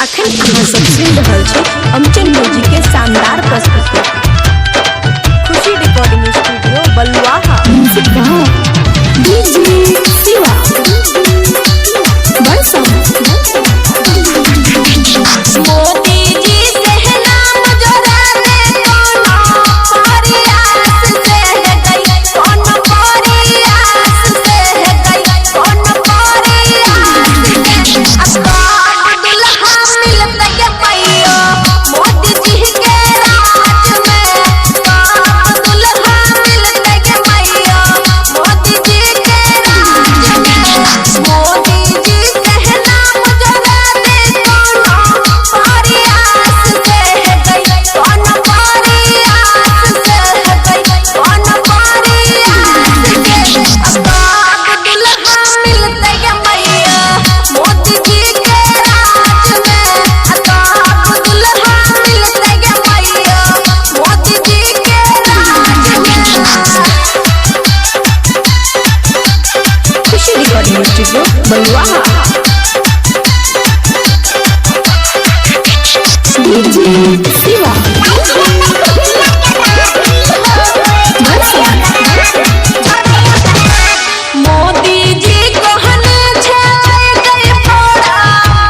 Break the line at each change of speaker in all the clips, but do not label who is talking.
अखन अहाँ सब सुनि रहल छी अमचन म्यूजिक के शानदार प्रस्तुति। खुशी रिकॉर्डिंग स्टूडियो बलुआहा। डीजे शिवा बरसम। मोदी जी से नाम जोड़ाने कोनो प्रयास से गई, कोनो प्रयास से गई, कोनो प्रयास से अब दुल्हा मिलते के पैयो मोदी जी के राज में। अब दुल्हा मिलते के पैयो मोदी जी के राज में। मोदी जी से नाम जोड़ाने कोनो प्रयास से गई, कोनो प्रयास से गई, कोनो प्रयास से अब दुल्हा मिलते के पैयो मोदी जी के राज में। अब दुल्हा मिलते के पैयो मोदी जी के राज में। खुशी रिकॉर्डिंग स्टूडियो बलुआहा। डीजे शिवा मोदी जी कहने छै गई बड़ा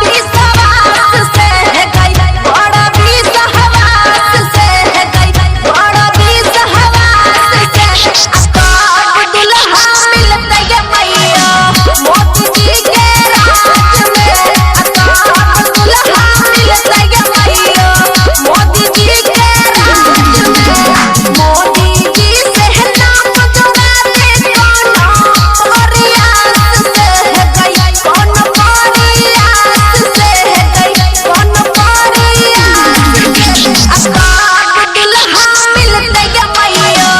विश्वास से गई, बड़ा विश्वास से गई, बड़ा विश्वास से अब दुल्हा मिलते के पैयो मोदी जी के राज में। अब दुल्हा मिलते के पैयो मोदी जी के राज में। मोदी जी से नाम जोड़ाने कोनो प्रयास से गई, कोनो प्रयास से गई, कोनो प्रयास से अब दुल्हा मिलते के पैयो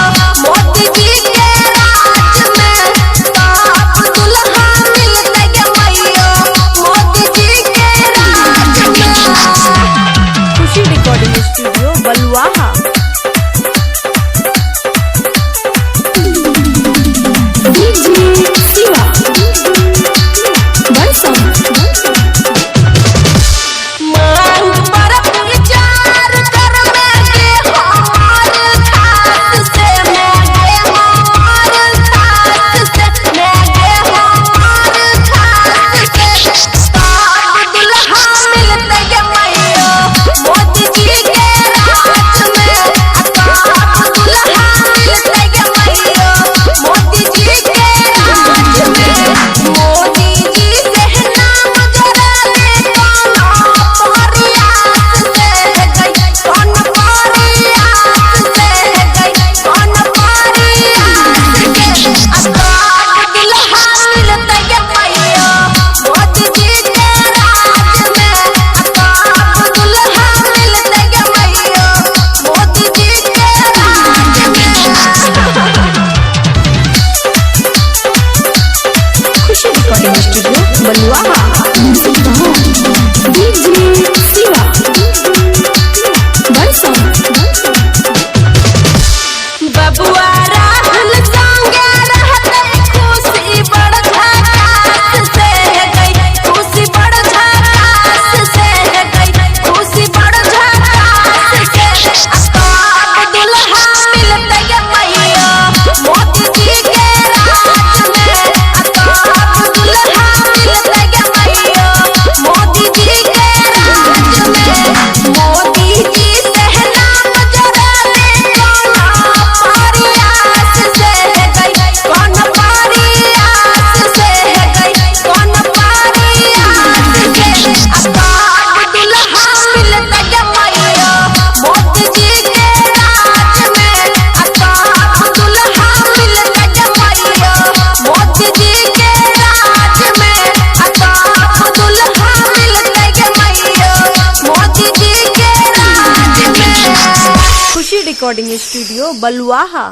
मोदी जी के राज में। अब दुल्हा मिलते के पैयो मोदी जी के राज में। खुशी रिकॉर्डिंग स्टूडियो बलुआहा। डीजे शिवा बरसम। मांग पर विचार कर मैंने हमार खास से, मैंने हमार खास से, मैंने हमार खास से अब दुल्हा मिलते के पैयो मोदी जी के राज में। अब दुल्हा मिलते के पैयो मोदी जी के राज में। मोदी जी से नाम जोड़ाने कोनो प्रयास से गई, कोनो प्रयास से गई, कोनो प्रयास से अब दुल्हा मिलते के पैयो मोदी जी के राज में। अब दुल्हा मिलते के पैयो मोदी जी के राज में। खुशी रिकॉर्डिंग स्टूडियो बलुआहा। डीजे शिवा बरसम। बबुआ राहुल संगे रहते खुशी बड़ झकास से गई, खुशी बड़ झकास से गई, खुशी बड़ झकास से अब दुल्हा मिलते के पैयो मोदी जी के राज में। अब दुल्हा मिलते के पैयो मोदी जी के राज में। मोदी जी से नाम जोड़ाने कोनो प्रयास से गई, कोनो प्रयास से गई, कोनो प्रयास से अब दुल्हा मिलते के पैयो मोदी जी के राज में। अब दुल्हा मिलते के पैयो मोदी जी के राज में। अब दुल्हा मिलते के पैयो मोदी जी के राज में। खुशी रिकॉर्डिंग स्टूडियो बलुआहा।